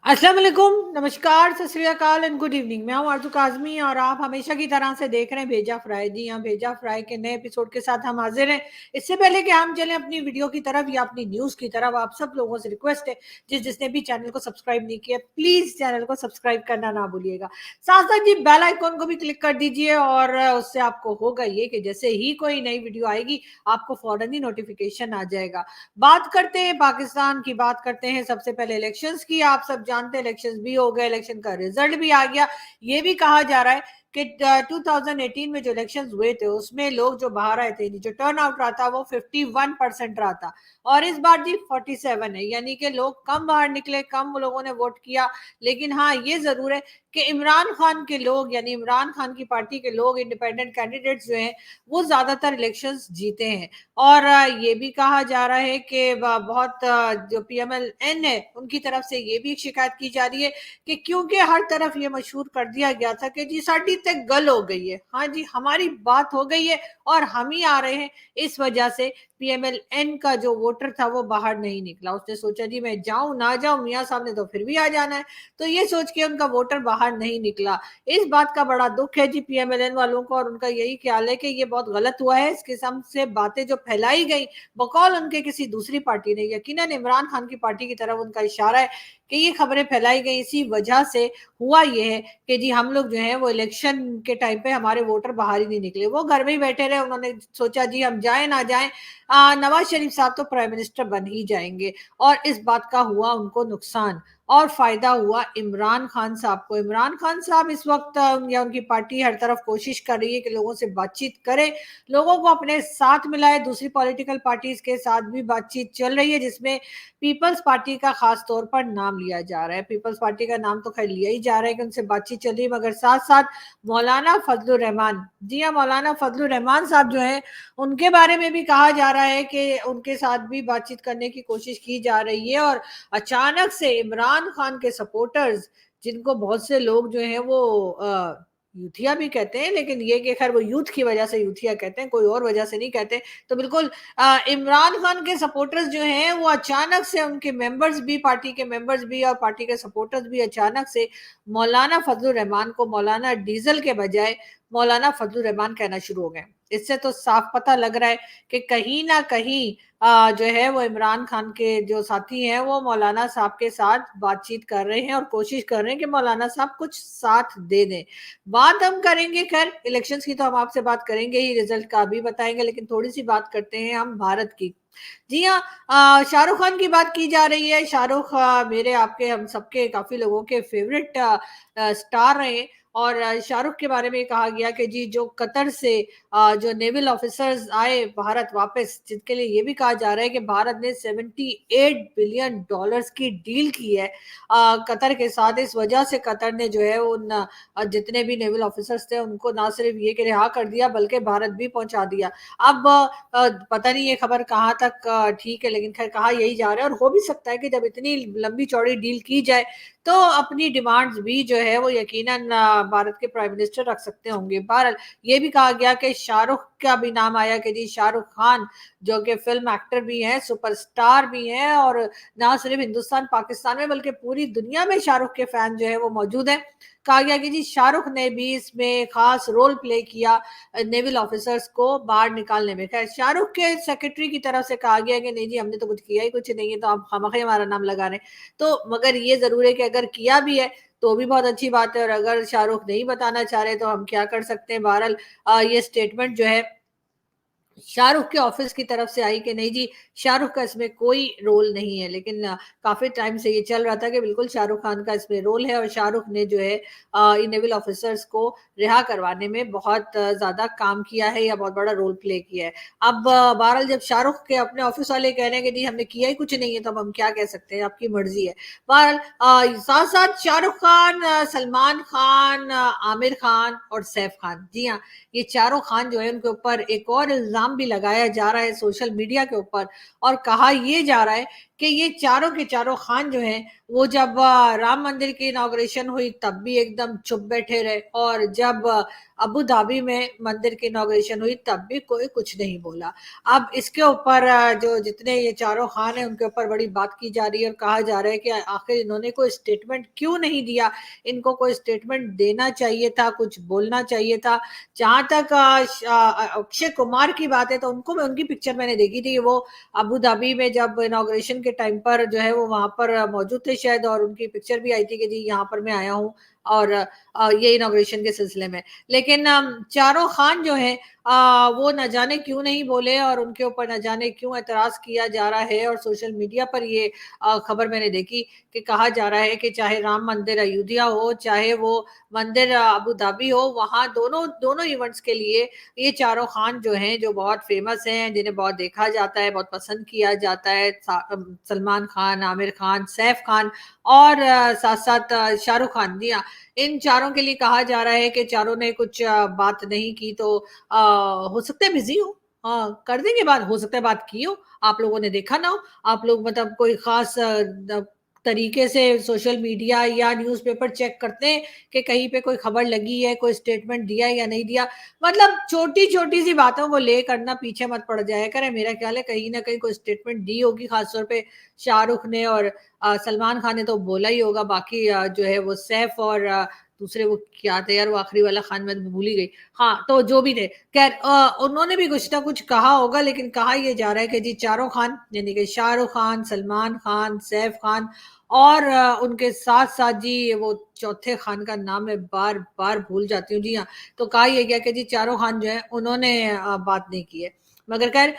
अस्सलाम वालेकुम, नमस्कार, सत श्री अकाल एंड गुड इवनिंग। मैं हूं आरज़ू काज़मी और आप हमेशा की तरह से देख रहे हैं भेजा फ्राई। जी हाँ, भेजा फ्राई के नए एपिसोड के साथ हम हाजिर हैं। इससे पहले कि हम चलें अपनी वीडियो की तरफ या अपनी न्यूज़ की तरफ, आप सब लोगों से रिक्वेस्ट है जिसने भी चैनल को सब्सक्राइब नहीं किया, प्लीज़ चैनल को सब्सक्राइब करना ना भूलिएगा। साथ साथ जी बेल आइकॉन को भी क्लिक कर दीजिए और उससे आपको होगा ये कि जैसे ही कोई नई वीडियो आएगी आपको फौरन ही नोटिफिकेशन आ जाएगा। बात करते हैं पाकिस्तान की, बात करते हैं सबसे पहले इलेक्शंस की। आप सब जानते हैं इलेक्शंस भी हो गए, इलेक्शन का रिजल्ट भी आ गया। ये भी कहा जा रहा है कि 2018 में जो इलेक्शंस हुए थे उसमें लोग जो बाहर आए थे, जो टर्न आउट रहा था वो 51% रहा था और इस बार जी 47 है, यानी कि लोग कम बाहर निकले, कम लोगों ने वोट किया। लेकिन हाँ, ये जरूर है कि इमरान खान के लोग, यानी इमरान खान की पार्टी के लोग, इंडिपेंडेंट कैंडिडेट्स जो हैं वो ज्यादातर इलेक्शंस जीते हैं। और ये भी कहा जा रहा है कि बहुत जो पीएमएलएन है उनकी तरफ से ये भी एक शिकायत की जा रही है कि क्योंकि हर तरफ ये मशहूर कर दिया गया था कि जी साड़ी तक गल हो गई है, हाँ जी हमारी बात हो गई है और हम ही आ रहे हैं, इस वजह से पीएमएलएन का जो वोटर था वो बाहर नहीं निकला। उसने सोचा जी मैं जाऊं ना जाऊं, मियां साहब ने तो फिर भी आ जाना है, तो ये सोच के उनका वोटर बाहर नहीं निकला। इस बात का बड़ा दुख है जी पीएमएलएन वालों को और उनका यही ख्याल है कि ये बहुत गलत हुआ है। इस किस्म से बातें जो फैलाई गई बकौल उनके किसी दूसरी पार्टी ने, यकीनन इमरान खान की पार्टी की तरफ उनका इशारा है कि ये खबरें फैलाई गई इसी वजह से। हुआ ये है कि जी हम लोग जो है वो इलेक्शन के टाइम पे हमारे वोटर बाहर ही नहीं निकले, वो घर में ही बैठे रहे। उन्होंने सोचा जी हम जाए ना जाए, नवाज शरीफ साहब तो प्राइम मिनिस्टर बन ही जाएंगे और इस बात का हुआ उनको नुकसान और फायदा हुआ इमरान खान साहब को। इमरान खान साहब इस वक्त या उनकी पार्टी हर तरफ कोशिश कर रही है कि लोगों से बातचीत करे, लोगों को अपने साथ मिलाए। दूसरी पॉलिटिकल पार्टीज के साथ भी बातचीत चल रही है जिसमें पीपल्स पार्टी का खास तौर पर नाम लिया जा रहा है। पीपल्स पार्टी का नाम तो खैर लिया ही जा रहा है कि उनसे बातचीत चल रही है, मगर साथ साथ मौलाना फजलुर रहमान, जी हाँ मौलाना फजलुर रहमान साहब जो है उनके बारे में भी कहा जा रहा है कि उनके साथ भी बातचीत करने की कोशिश की जा रही है। और अचानक से इमरान खान के सपोर्टर्स, जिनको बहुत से लोग जो हैं वो यूथिया भी कहते हैं, लेकिन ये कि खैर वो यूथ की वजह से यूथिया कहते हैं, कोई और वजह से नहीं कहते, तो बिल्कुल इमरान खान के सपोर्टर्स जो हैं वो अचानक से, उनके मेंबर्स भी, पार्टी के मेंबर्स भी और पार्टी के सपोर्टर्स भी अचानक से मौलाना फजलुर रहमान को मौलाना डीजल के बजाय मौलाना फजलुर रहमान कहना शुरू हो गए। इससे तो साफ पता लग रहा है कि कहीं ना कहीं जो है वो इमरान खान के जो साथी हैं वो मौलाना साहब के साथ बातचीत कर रहे हैं और कोशिश कर रहे हैं कि मौलाना साहब कुछ साथ दे दें। बात हम करेंगे, खैर इलेक्शंस की तो हम आपसे बात करेंगे ही, रिजल्ट का भी बताएंगे, लेकिन थोड़ी सी बात करते हैं हम भारत की। जी हाँ, शाहरुख खान की बात की जा रही है। शाहरुख मेरे आपके हम सबके काफी लोगों के फेवरेट स्टार रहे और शाहरुख के बारे में कहा गया कि जी जो कतर से जो नेवल ऑफिसर्स आए भारत वापस, जिनके लिए ये भी कहा जा रहा है कि भारत ने 78 बिलियन डॉलर्स की डील की है कतर के साथ। इस वजह से कतर ने जो है उन जितने भी नेवल ऑफिसर्स थे उनको ना सिर्फ ये कि रिहा कर दिया बल्कि भारत भी पहुंचा दिया। अब पता नहीं ये खबर कहाँ तक ठीक है, लेकिन खैर कहा यही जा रहा है और हो भी सकता है कि जब इतनी लंबी चौड़ी डील की जाए तो अपनी डिमांड्स भी जो है वो यकीनन भारत के प्राइम मिनिस्टर रख सकते होंगे। बहरहाल ये भी कहा गया कि शाहरुख का भी नाम आया कि जी शाहरुख खान जो कि फिल्म एक्टर भी हैं, सुपरस्टार भी हैं और ना सिर्फ हिंदुस्तान पाकिस्तान में बल्कि पूरी दुनिया में शाहरुख के फैन जो है वो मौजूद हैं। कहा गया कि जी शाहरुख ने भी इसमें खास रोल प्ले किया नेवल ऑफिसर्स को बाहर निकालने में। खैर शाहरुख के सेक्रेटरी की तरफ से कहा गया कि नहीं जी हमने तो कुछ किया ही कुछ नहीं है, तो आप खामखा हमारा नाम लगा रहे हैं। तो मगर ये जरूर है कि अगर किया भी है तो भी बहुत अच्छी बात है और अगर शाहरुख नहीं बताना चाह रहे तो हम क्या कर सकते हैं। बहरहाल ये स्टेटमेंट जो है शाहरुख के ऑफिस की तरफ से आई कि नहीं जी शाहरुख का इसमें कोई रोल नहीं है, लेकिन काफी टाइम से ये चल रहा था कि बिल्कुल शाहरुख खान का इसमें रोल है और शाहरुख ने जो है इन नेवल ऑफिसर्स को रिहा करवाने में बहुत ज्यादा काम किया है या बहुत बड़ा रोल प्ले किया है। अब बहरहाल जब शाहरुख के अपने ऑफिस वाले कह रहे हैं कि जी हमने किया ही कुछ नहीं है तो अब हम क्या कह सकते हैं, आपकी मर्जी है। बहरहाल साथ साथ शाहरुख खान, सलमान खान, आमिर खान और सैफ खान, जी हाँ ये चारों खान जो है उनके ऊपर एक और इल्जाम भी लगाया जा रहा है सोशल मीडिया के ऊपर और कहा यह जा रहा है कि ये चारों के चारों खान जो हैं वो जब राम मंदिर की इनॉग्रेशन हुई तब भी एकदम चुप बैठे रहे और जब अबू धाबी में मंदिर की इनॉग्रेशन हुई तब भी कोई कुछ नहीं बोला। अब इसके ऊपर जो जितने ये चारों खान हैं उनके ऊपर बड़ी बात की जा रही है और कहा जा रहा है कि आखिर इन्होंने कोई स्टेटमेंट क्यों नहीं दिया, इनको कोई स्टेटमेंट देना चाहिए था, कुछ बोलना चाहिए था। जहां तक अक्षय कुमार की बात है तो उनको मैं उनकी पिक्चर मैंने देखी थी, वो अबू धाबी में जब इनॉग्रेशन के टाइम पर जो है वो वहां पर मौजूद थे शायद, और उनकी पिक्चर भी आई थी कि जी यहाँ पर मैं आया हूँ और ये इनॉग्रेशन के सिलसिले में। लेकिन चारों खान जो है वो न जाने क्यों नहीं बोले और उनके ऊपर न जाने क्यों एतराज किया जा रहा है। और सोशल मीडिया पर ये खबर मैंने देखी कि कहा जा रहा है कि चाहे राम मंदिर अयोध्या हो, चाहे वो मंदिर अबू धाबी हो, वहां दोनों दोनों इवेंट्स के लिए ये चारों खान जो हैं, जो बहुत फेमस हैं, जिन्हें बहुत देखा जाता है, बहुत पसंद किया जाता है, सलमान खान, आमिर खान, सैफ खान और साथ साथ शाहरुख खान, जी हाँ, इन चारों के लिए कहा जा रहा है कि चारों ने कुछ बात नहीं की तो हो सकता है बिजी हो, हाँ कर देंगे बात, हो सकता है बात की हो, आप लोगों ने देखा ना हो, आप लोग मतलब कोई खास तरीके से सोशल मीडिया या न्यूज़पेपर चेक करते हैं कि कहीं पे कोई खबर लगी है, कोई स्टेटमेंट दिया या नहीं दिया। मतलब छोटी छोटी सी बातों को ले करना पीछे मत पड़ जाया करें। मेरा ख्याल है कहीं ना कहीं कोई स्टेटमेंट दी होगी, खासतौर पे शाहरुख ने, और सलमान खान ने तो बोला ही होगा। बाकी जो है वो सैफ और दूसरे वो क्या थे यार, वो आखिरी वाला खान, मैं तो भूल ही गई। हाँ, तो जो भी थे, खैर उन्होंने भी कुछ ना कुछ कहा होगा, लेकिन कहा ये जा रहा है कि जी चारों खान, यानी कि शाहरुख खान, सलमान खान, सैफ खान और उनके साथ साथ जी वो चौथे खान का नाम मैं बार बार भूल जाती हूँ, जी हाँ, तो कहा यह गया कि जी चारों खान जो है उन्होंने बात नहीं की है। मगर खैर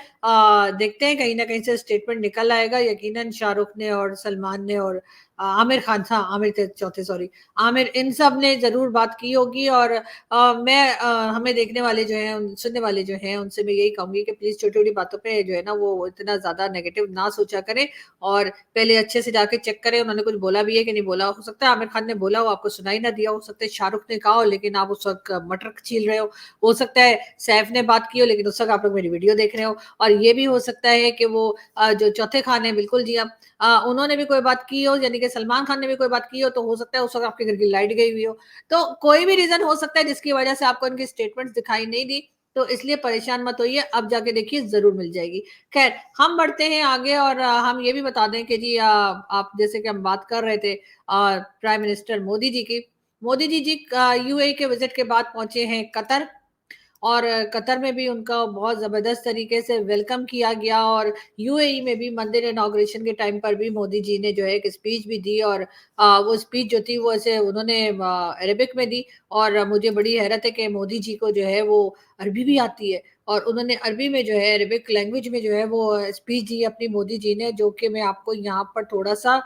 देखते हैं, कहीं ना कहीं से स्टेटमेंट निकल आएगा यकीनन। शाहरुख ने और सलमान ने और आमिर खान, था आमिर थे चौथे, सॉरी, आमिर, इन सब ने जरूर बात की होगी। और मैं हमें देखने वाले जो हैं, सुनने वाले जो हैं, उनसे मैं यही कहूंगी कि प्लीज छोटी छोटी बातों पे जो है ना वो इतना ज्यादा नेगेटिव ना सोचा करें, और पहले अच्छे से जाके चेक करें उन्होंने कुछ बोला भी है कि नहीं बोला। हो सकता है आमिर खान ने बोला हो, आपको सुनाई ना दिया, हो सकता है शाहरुख ने कहा हो लेकिन आप उस वक्त मटर छील रहे हो सकता है सैफ ने बात की हो लेकिन उस वक्त आप लोग मेरी वीडियो देख रहे हो, और ये भी हो सकता है कि वो जो चौथे खान है, बिल्कुल जी, आप उन्होंने भी कोई बात की हो, यानी कि सलमान खान ने भी कोई बात की हो, तो हो सकता है उस वक्त आपके घर की लाइट गई हुई हो। तो कोई भी रीजन हो सकता है जिसकी वजह से आपको इनकी स्टेटमेंट्स दिखाई नहीं दी, तो इसलिए परेशान मत होइए, अब जाके देखिए जरूर मिल जाएगी। खैर, हम बढ़ते हैं आगे और हम ये भी बता दें कि जी आप जैसे कि हम बात कर रहे थे प्राइम मिनिस्टर मोदी जी की, मोदी जी यूएई के विजिट के बाद पहुंचे हैं कतर, और कतर में भी उनका बहुत जबरदस्त तरीके से वेलकम किया गया। और यूएई में भी मंदिर इनॉग्रेशन के टाइम पर भी मोदी जी ने जो है एक स्पीच भी दी, और वो स्पीच जो थी वो ऐसे उन्होंने अरेबिक में दी, और मुझे बड़ी हैरत है कि मोदी जी को जो है वो अरबी भी आती है, और उन्होंने अरबी में जो है, अरेबिक लैंग्वेज में जो है वो स्पीच दी अपनी मोदी जी ने, जो कि मैं आपको यहाँ पर थोड़ा सा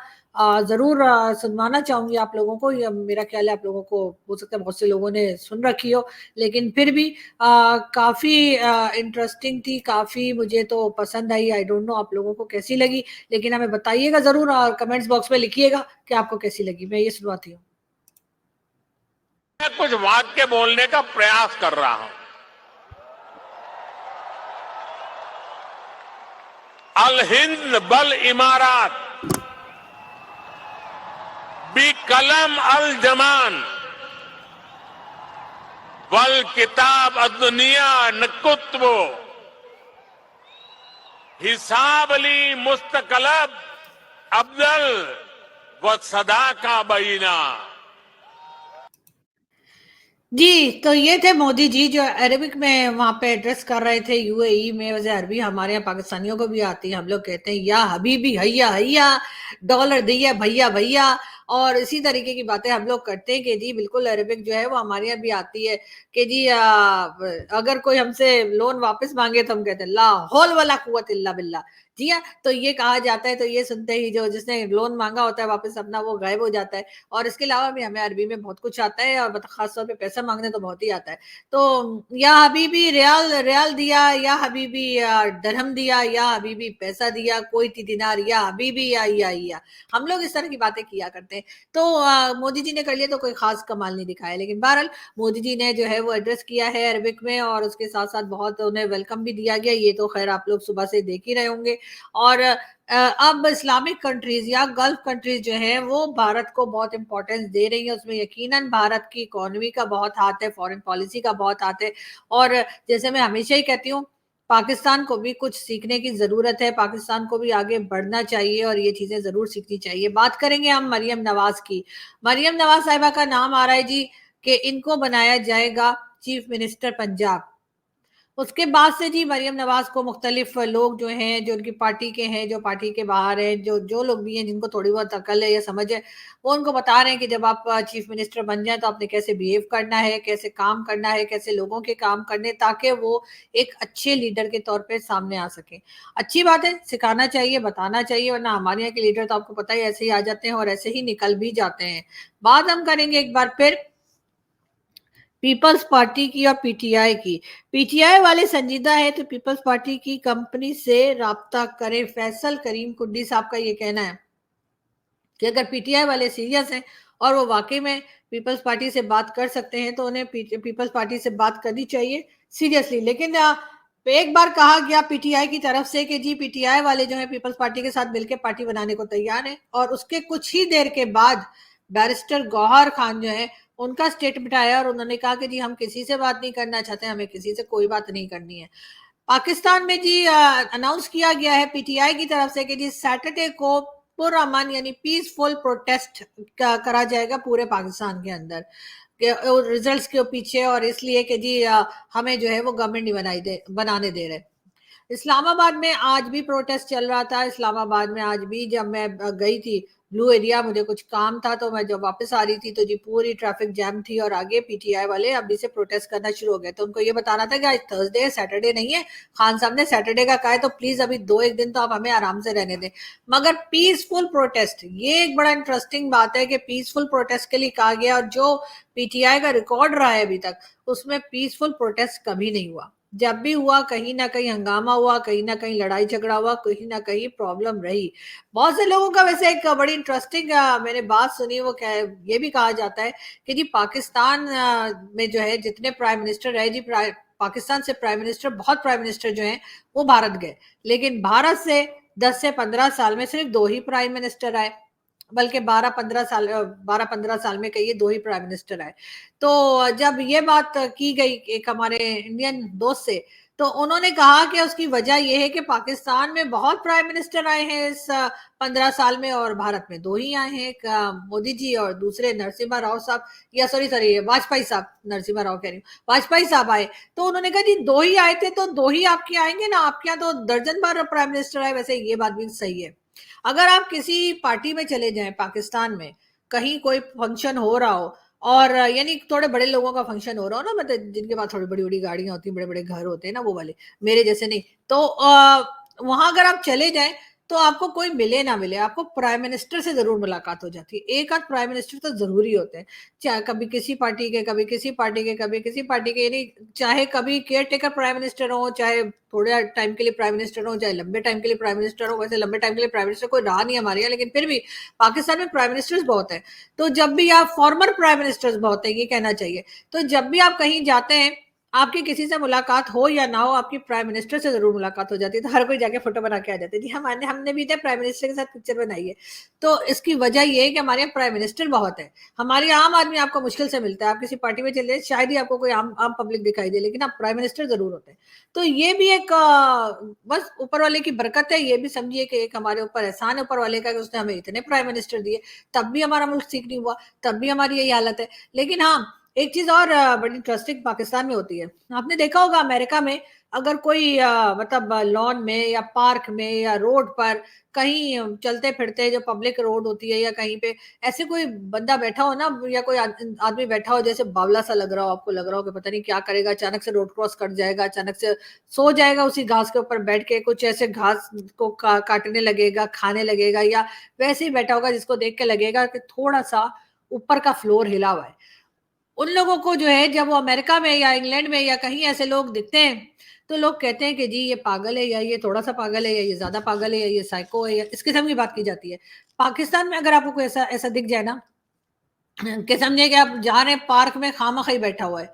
जरूर सुनवाना चाहूंगी आप लोगों को। मेरा ख्याल है आप लोगों को हो सकता है बहुत से लोगों ने सुन रखी हो, लेकिन फिर भी काफी इंटरेस्टिंग थी, काफी मुझे तो पसंद आई। आई डोंट नो आप लोगों को कैसी लगी, लेकिन हमें बताइएगा जरूर, और कमेंट्स बॉक्स में लिखिएगा कि आपको कैसी लगी। मैं ये सुनवाती हूँ। मैं कुछ वाक्य बोलने का प्रयास कर रहा हूं। अल हिंद बल इमारात बी कलम अल जमान वल किताब अदुनिया नकुत्बो हिसाब अली मुस्तकलब अब्दल व सदा का बीना। जी, तो ये थे मोदी जी जो अरेबिक में वहां पे एड्रेस कर रहे थे यूएई में। वैसे अरबी हमारे यहाँ पाकिस्तानियों को भी आती है, हम लोग कहते हैं या हबीबी हैया हैया, डॉलर दिया भैया भैया, और इसी तरीके की बातें हम लोग करते हैं कि जी बिल्कुल अरेबिक जो है वो हमारे यहाँ भी आती है कि जी अगर कोई हमसे लोन वापस मांगे तो हम कहते हैं ला हौल वला कुव्वत इल्ला बिल्ला। जी हाँ, तो ये कहा जाता है, तो ये सुनते ही जो जिसने लोन मांगा होता है वापस अपना, वो गायब हो जाता है। और इसके अलावा भी हमें अरबी में बहुत कुछ आता है, और खासतौर पे पैसा मांगने तो बहुत ही आता है। तो या हबीबी रियाल रियाल दिया, या हबीबी दरहम दिया, या हबीबी पैसा दिया, कोई दिनार, या हबीबी या हम लोग इस तरह की बातें किया करते हैं। तो मोदी जी ने कर लिया तो कोई खास कमाल नहीं दिखाया, लेकिन बहरहाल मोदी जी ने जो है वो एड्रेस किया है अरबिक में, और उसके साथ साथ बहुत उन्हें वेलकम भी दिया गया। ये तो खैर आप लोग सुबह से देख ही रहे होंगे और अब इस्लामिक कंट्रीज या गल्फ कंट्रीज जो है वो भारत को बहुत इंपॉर्टेंस दे रही है। उसमें यकीनन भारत की इकोनॉमी का बहुत हाथ है, फॉरेन पॉलिसी का बहुत हाथ है। और जैसे मैं हमेशा ही कहती हूँ, पाकिस्तान को भी कुछ सीखने की जरूरत है, पाकिस्तान को भी आगे बढ़ना चाहिए और ये चीजें जरूर सीखनी चाहिए। बात करेंगे हम मरियम नवाज की। मरियम नवाज साहिबा का नाम आ रहा है जी कि इनको बनाया जाएगा चीफ मिनिस्टर पंजाब। उसके बाद से जी मरियम नवाज को मुख्तलिफ लोग जो हैं, जो उनकी पार्टी के हैं, जो पार्टी के बाहर हैं, जो जो लोग भी हैं जिनको थोड़ी बहुत अकल है या समझ है, वो उनको बता रहे हैं कि जब आप चीफ मिनिस्टर बन जाए तो आपने कैसे बिहेव करना है, कैसे काम करना है, कैसे लोगों के काम करने, ताकि वो एक अच्छे लीडर के तौर पे सामने आ सके। अच्छी बात है, सिखाना चाहिए, बताना चाहिए, वरना हमारे यहाँ के लीडर तो आपको पता ही ऐसे ही आ जाते हैं और ऐसे ही निकल भी जाते हैं। बात हम करेंगे एक बार फिर पीपल्स पार्टी की और पीटीआई की। पीटीआई वाले संजीदा है तो पीपल्स पार्टी की कंपनी से राब्ता करें, फैसल करीम कुड्डी साहब का ये कहना है कि अगर पीटीआई वाले सीरियस हैं और वो वाकई में पीपल्स पार्टी से बात कर सकते हैं तो उन्हें पीपल्स पार्टी से बात करनी चाहिए सीरियसली। लेकिन एक बार कहा गया पीटीआई की तरफ से कि जी पीटीआई वाले जो है पीपल्स पार्टी के साथ मिलकर पार्टी बनाने को तैयार है, और उसके कुछ ही देर के बाद बैरिस्टर गौहर खान जो है उनका स्टेटमेंट आया और उन्होंने कहा कि जी हम किसी से बात नहीं करना चाहते, हमें किसी से कोई बात नहीं करनी है। पाकिस्तान में जी अनाउंस किया गया है पीटीआई की तरफ से कि जी सैटरडे को पुरअमन यानी पीसफुल प्रोटेस्ट करा जाएगा पूरे पाकिस्तान के अंदर रिजल्ट्स के पीछे, और इसलिए कि जी हमें जो है वो गवर्नमेंट नहीं बनाने दे रहे। इस्लामाबाद में आज भी प्रोटेस्ट चल रहा था। इस्लामाबाद में आज भी जब मैं गई थी ब्लू एरिया, मुझे कुछ काम था, तो मैं जब वापस आ रही थी तो जी पूरी ट्रैफिक जैम थी और आगे पीटीआई वाले अभी से प्रोटेस्ट करना शुरू हो गए। तो उनको ये बताना था कि आज थर्सडे है, सैटरडे नहीं है। खान साहब ने सैटरडे का कहा है तो प्लीज अभी 2-1 दिन तो आप हमें आराम से रहने दें। मगर पीसफुल प्रोटेस्ट, ये एक बड़ा इंटरेस्टिंग बात है कि पीसफुल प्रोटेस्ट के लिए कहा गया, और जो पीटीआई का रिकॉर्ड रहा है अभी तक उसमें पीसफुल प्रोटेस्ट कभी नहीं हुआ। जब भी हुआ कहीं ना कहीं हंगामा हुआ, कहीं ना कहीं लड़ाई झगड़ा हुआ, कहीं ना कहीं प्रॉब्लम रही। बहुत से लोगों का वैसे एक बड़ी इंटरेस्टिंग मैंने बात सुनी, वो ये भी कहा जाता है कि जी पाकिस्तान में जो है जितने प्राइम मिनिस्टर रहे जी, पाकिस्तान से प्राइम मिनिस्टर, बहुत प्राइम मिनिस्टर जो हैं वो भारत गए, लेकिन भारत से 10 से 15 साल में सिर्फ 2 ही प्राइम मिनिस्टर आए, बल्कि 12-15 साल में कहिए 2 ही प्राइम मिनिस्टर आए। तो जब ये बात की गई एक हमारे इंडियन दोस्त से, तो उन्होंने कहा कि उसकी वजह यह है कि पाकिस्तान में बहुत प्राइम मिनिस्टर आए हैं इस 15 साल में और भारत में 2 ही आए हैं, एक मोदी जी और दूसरे नरसिम्हा राव साहब, या सॉरी वाजपेयी साहब, नरसिम्हा राव कह रही हूँ, वाजपेयी साहब आए। तो उन्होंने कहा जी 2 ही आए थे तो 2 ही आपके आएंगे ना, आपके यहाँ तो दर्जन भर प्राइम मिनिस्टर आए। वैसे ये बात भी सही है। अगर आप किसी पार्टी में चले जाएं पाकिस्तान में, कहीं कोई फंक्शन हो रहा हो, और यानी थोड़े बड़े लोगों का फंक्शन हो रहा हो ना, मतलब जिनके पास थोड़ी बड़ी बड़ी गाड़ियां होती हैं, बड़े बड़े घर होते हैं ना, वो वाले, मेरे जैसे नहीं, तो वहां अगर आप चले जाएं तो आपको कोई मिले ना मिले, आपको प्राइम मिनिस्टर से जरूर मुलाकात हो जाती है। एक आध प्राइम मिनिस्टर तो जरूरी होते हैं, चाहे कभी किसी पार्टी के, कभी किसी पार्टी के, कभी किसी पार्टी के, यानी चाहे कभी केयर टेकर प्राइम मिनिस्टर हो, चाहे थोड़े टाइम के लिए प्राइम मिनिस्टर हो, चाहे लंबे टाइम के लिए प्राइम मिनिस्टर हो। वैसे लंबे टाइम के लिए प्राइम मिनिस्टर कोई रहा नहीं हमारे यहाँ, लेकिन फिर भी पाकिस्तान में प्राइम मिनिस्टर्स बहुत है। तो जब भी आप, फॉर्मर प्राइम मिनिस्टर्स बहुत है ये कहना चाहिए, तो जब भी आप कहीं जाते हैं, आपकी किसी से मुलाकात हो या ना हो, आपकी प्राइम मिनिस्टर से जरूर मुलाकात हो जाती है। तो हर कोई जाके फोटो बना के आ जाते हैं, जी हमने भी प्राइम मिनिस्टर के साथ पिक्चर बनाई है। तो इसकी वजह ये है कि हमारे यहाँ प्राइम मिनिस्टर बहुत है। हमारे आम आदमी आपको मुश्किल से मिलता है, आप किसी पार्टी में चले शायद ही आपको कोई आम पब्लिक दिखाई दे, लेकिन आप प्राइम मिनिस्टर जरूर होते हैं। तो ये भी एक बस ऊपर वाले की बरकत है, ये भी समझिए कि एक हमारे ऊपर एहसान है ऊपर वाले का कि उसने हमें इतने प्राइम मिनिस्टर दिए, तब भी हमारा मुल्क ठीक नहीं हुआ, तब भी हमारी यही हालत है। लेकिन हाँ, एक चीज और बड़ी इंटरेस्टिंग पाकिस्तान में होती है, आपने देखा होगा अमेरिका में अगर कोई मतलब लॉन में या पार्क में या रोड पर कहीं चलते फिरते जो पब्लिक रोड होती है या कहीं पे ऐसे कोई बंदा बैठा हो ना, या कोई आदमी बैठा हो जैसे बावला सा लग रहा हो, आपको लग रहा हो कि पता नहीं क्या करेगा, अचानक से रोड क्रॉस कर जाएगा, अचानक से सो जाएगा उसी घास के ऊपर बैठ के, कुछ ऐसे घास को काटने लगेगा, खाने लगेगा, या वैसे ही बैठा होगा जिसको देख के लगेगा कि थोड़ा सा ऊपर का फ्लोर हिला हुआ है। उन लोगों को जो है जब वो अमेरिका में या इंग्लैंड में या कहीं ऐसे लोग दिखते हैं तो लोग कहते हैं कि जी ये पागल है, या ये थोड़ा सा पागल है, या ये ज्यादा पागल है, या ये साइको है, या इस किस्म की बात की जाती है। पाकिस्तान में अगर आपको कोई ऐसा ऐसा दिख जाए ना कि समझे कि आप जा रहे हैं पार्क में खामखी बैठा हुआ है,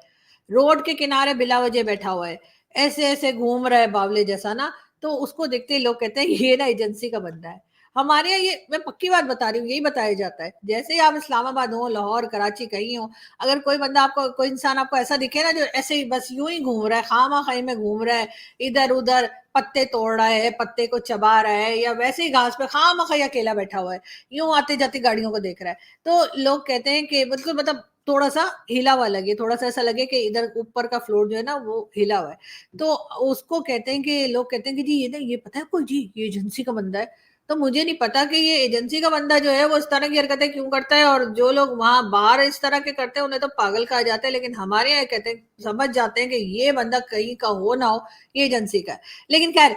रोड के किनारे बिला वजह बैठा हुआ है, ऐसे ऐसे घूम रहा है बावले जैसा ना, तो उसको देखते ही लोग कहते हैं ये ना एजेंसी का बंदा है। हमारे यहाँ ये, मैं पक्की बात बता रही हूँ, यही बताया जाता है। जैसे ही आप इस्लामाबाद हो, लाहौर, कराची कहीं हो, अगर कोई बंदा आपको, कोई इंसान आपको ऐसा दिखे ना जो ऐसे ही बस यूं ही घूम रहा है, खामा-खाई में घूम रहा है, इधर-उधर पत्ते तोड़ रहा है, पत्ते को चबा रहा है, या वैसे ही घास पे खामा-खाई अकेला बैठा हुआ है, यूं आते-जाती गाड़ियों को देख रहा है, तो लोग कहते हैं कि बिल्कुल मतलब थोड़ा-सा हिला हुआ लगे, थोड़ा-सा ऐसा लगे कि इधर ऊपर का फ्लोर जो है ना वो हिला हुआ है। तो उसको कहते हैं कि, लोग कहते हैं कि जी ये ना, ये पता है आपको जी, ये एजेंसी का बंदा है। तो मुझे नहीं पता कि ये एजेंसी का बंदा जो है वो इस तरह की हरकतें क्यों करता है, और जो लोग वहाँ बाहर इस तरह के करते हैं उन्हें तो पागल कहा जाता है, लेकिन हमारे यहाँ कहते हैं, समझ जाते हैं कि ये बंदा कहीं का हो ना हो, ये एजेंसी का है। लेकिन खैर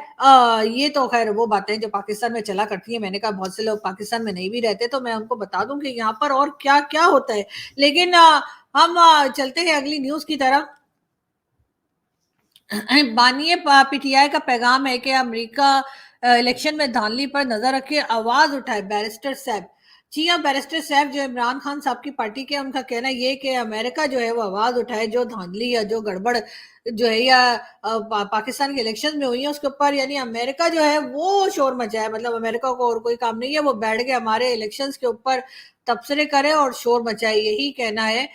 ये तो खैर वो बातें जो पाकिस्तान में चला करती हैं। मैंने कहा बहुत से लोग पाकिस्तान में नहीं भी रहते, तो मैं उनको बता दूं कि यहाँ पर और क्या-क्या होता है। लेकिन हम चलते हैं अगली न्यूज़ की तरफ। बानिए पीटीआई का पैगाम है कि अमेरिका इलेक्शन में धांधली पर नजर रखे, आवाज उठाए बैरिस्टर सैफ। जी हाँ, बैरिस्टर सैफ जो इमरान खान साहब की पार्टी के, उनका कहना ये कि अमेरिका जो है वो आवाज उठाए, जो धांधली या जो गड़बड़ जो है या पाकिस्तान के इलेक्शन में हुई है उसके ऊपर, यानी अमेरिका जो है वो शोर मचाए। मतलब अमेरिका को और कोई काम नहीं है, वो बैठ के हमारे इलेक्शंस के ऊपर तबसरे करे और शोर मचाए, यही कहना है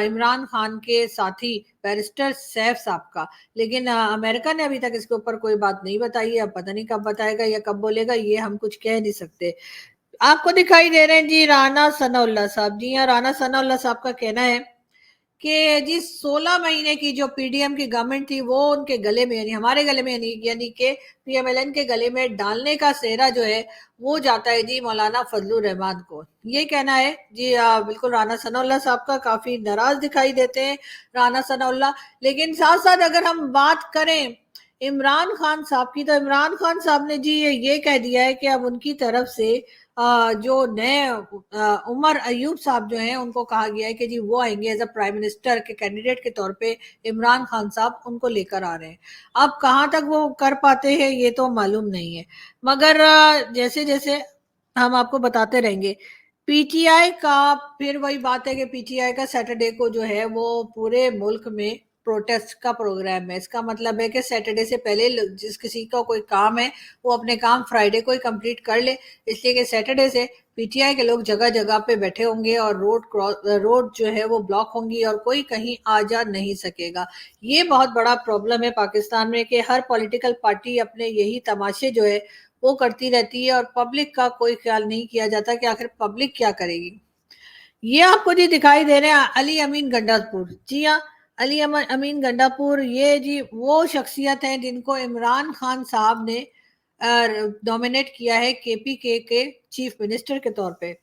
इमरान खान के साथी बैरिस्टर सैफ साहब का। लेकिन अमेरिका ने अभी तक इसके ऊपर कोई बात नहीं बताई है। अब पता नहीं कब बताएगा या कब बोलेगा, ये हम कुछ कह नहीं सकते। आपको दिखाई दे रहे हैं जी राना सनाउल्लाह साहब। जी हाँ, राना सनाउल्लाह साहब का कहना है कि जी 16 महीने की जो पीडीएम की गवर्नमेंट थी वो उनके गले में, यानी हमारे गले में, यानी कि पीएमएलएन के गले में डालने का सेहरा जो है वो जाता है जी मौलाना फजलुर रहमान को। ये कहना है जी बिल्कुल राना सनाउल्लाह साहब का। काफी नाराज दिखाई देते हैं राना सनाउल्लाह। लेकिन साथ साथ अगर हम बात करें इमरान खान साहब की, तो इमरान खान साहब ने जी ये कह दिया है कि अब उनकी तरफ से जो नए उमर अयूब साहब जो हैं उनको कहा गया है कि जी वो आएंगे एज अ प्राइम मिनिस्टर के कैंडिडेट के तौर पे। इमरान खान साहब उनको लेकर आ रहे हैं। अब कहाँ तक वो कर पाते हैं ये तो मालूम नहीं है, मगर जैसे जैसे हम आपको बताते रहेंगे। पीटीआई का फिर वही बात है कि पीटीआई का सैटरडे को जो है वो पूरे मुल्क में प्रोटेस्ट का प्रोग्राम है। इसका मतलब है कि सैटरडे से पहले जिस किसी का कोई काम है वो अपने काम फ्राइडे को ही कंप्लीट कर ले, इसलिए कि सैटरडे से पीटीआई के लोग जगह जगह पे बैठे होंगे और रोड जो है वो ब्लॉक होंगी और कोई कहीं आ जा नहीं सकेगा। ये बहुत बड़ा प्रॉब्लम है पाकिस्तान में कि हर पॉलिटिकल पार्टी अपने यही तमाशे जो है वो करती रहती है और पब्लिक का कोई ख्याल नहीं किया जाता कि आखिर पब्लिक क्या करेगी। ये आपको जी दिखाई दे रहे हैं अली अमीन गंडापुर। जी हाँ, अली अमीन गंडापुर ये जी वो शख्सियत है जिनको इमरान खान साहब ने नॉमिनेट किया है केपीके के चीफ मिनिस्टर के तौर पे।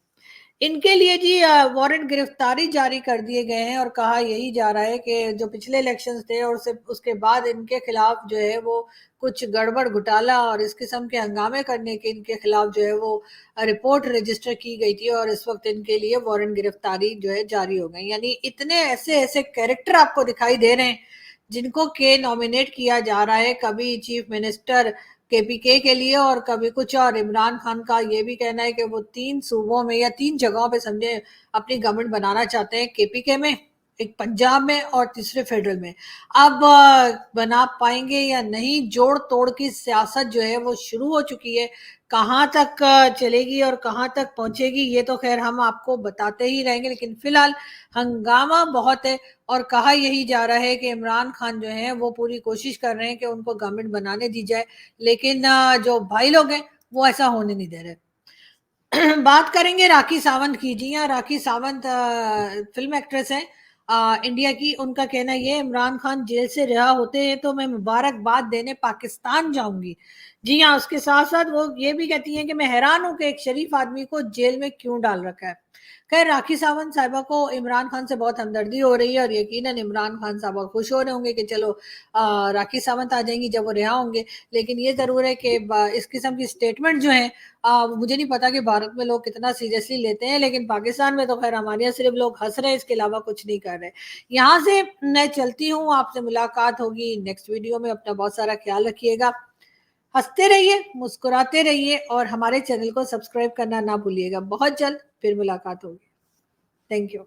इनके लिए जी वारंट गिरफ्तारी जारी कर दिए गए हैं और कहा यही जा रहा है कि जो पिछले इलेक्शंस थे और उसके बाद इनके खिलाफ जो है वो कुछ गड़बड़ घोटाला और इस किस्म के हंगामे करने के इनके खिलाफ जो है वो रिपोर्ट रजिस्टर की गई थी और इस वक्त इनके लिए वारंट गिरफ्तारी जो है जारी हो गई। यानी इतने ऐसे ऐसे कैरेक्टर आपको दिखाई दे रहे हैं जिनको के नॉमिनेट किया जा रहा है, कभी चीफ मिनिस्टर केपीके के लिए और कभी कुछ और। इमरान खान का ये भी कहना है कि वो 3 सूबों में या 3 जगहों पे समझे अपनी गवर्नमेंट बनाना चाहते हैं, केपीके में, एक पंजाब में और तीसरे फेडरल में। अब बना पाएंगे या नहीं, जोड़ तोड़ की सियासत जो है वो शुरू हो चुकी है। कहाँ तक चलेगी और कहाँ तक पहुंचेगी ये तो खैर हम आपको बताते ही रहेंगे, लेकिन फिलहाल हंगामा बहुत है और कहा यही जा रहा है कि इमरान खान जो है वो पूरी कोशिश कर रहे हैं कि उनको गवर्नमेंट बनाने दी जाए, लेकिन जो भाई लोग हैं वो ऐसा होने नहीं दे रहे। बात करेंगे राखी सावंत की। जी हाँ, राखी सावंत फिल्म एक्ट्रेस हैं इंडिया की। उनका कहना ये, इमरान खान जेल से रिहा होते हैं तो मैं मुबारकबाद देने पाकिस्तान जाऊंगी। जी हाँ, उसके साथ साथ वो ये भी कहती हैं कि मैं हैरान हूं कि एक शरीफ आदमी को जेल में क्यों डाल रखा है। खैर राखी सावंत साहिबा को इमरान खान से बहुत हमदर्दी हो रही है और यकीनन इमरान खान साहब खुश हो रहे होंगे कि चलो राखी सावंत आ जाएंगी जब वो रिहा होंगे। लेकिन ये जरूर है कि इस किस्म की स्टेटमेंट जो है मुझे नहीं पता कि भारत में लोग कितना सीरियसली लेते हैं, लेकिन पाकिस्तान में तो खैर हमारे यहाँ सिर्फ लोग हंस रहे हैं, इसके अलावा कुछ नहीं कर रहे। यहाँ से मैं चलती हूँ, आपसे मुलाकात होगी नेक्स्ट वीडियो में। अपना बहुत सारा ख्याल रखिएगा, हंसते रहिए, मुस्कुराते रहिए और हमारे चैनल को सब्सक्राइब करना ना भूलिएगा। बहुत जल्द फिर मुलाकात होगी। Thank you.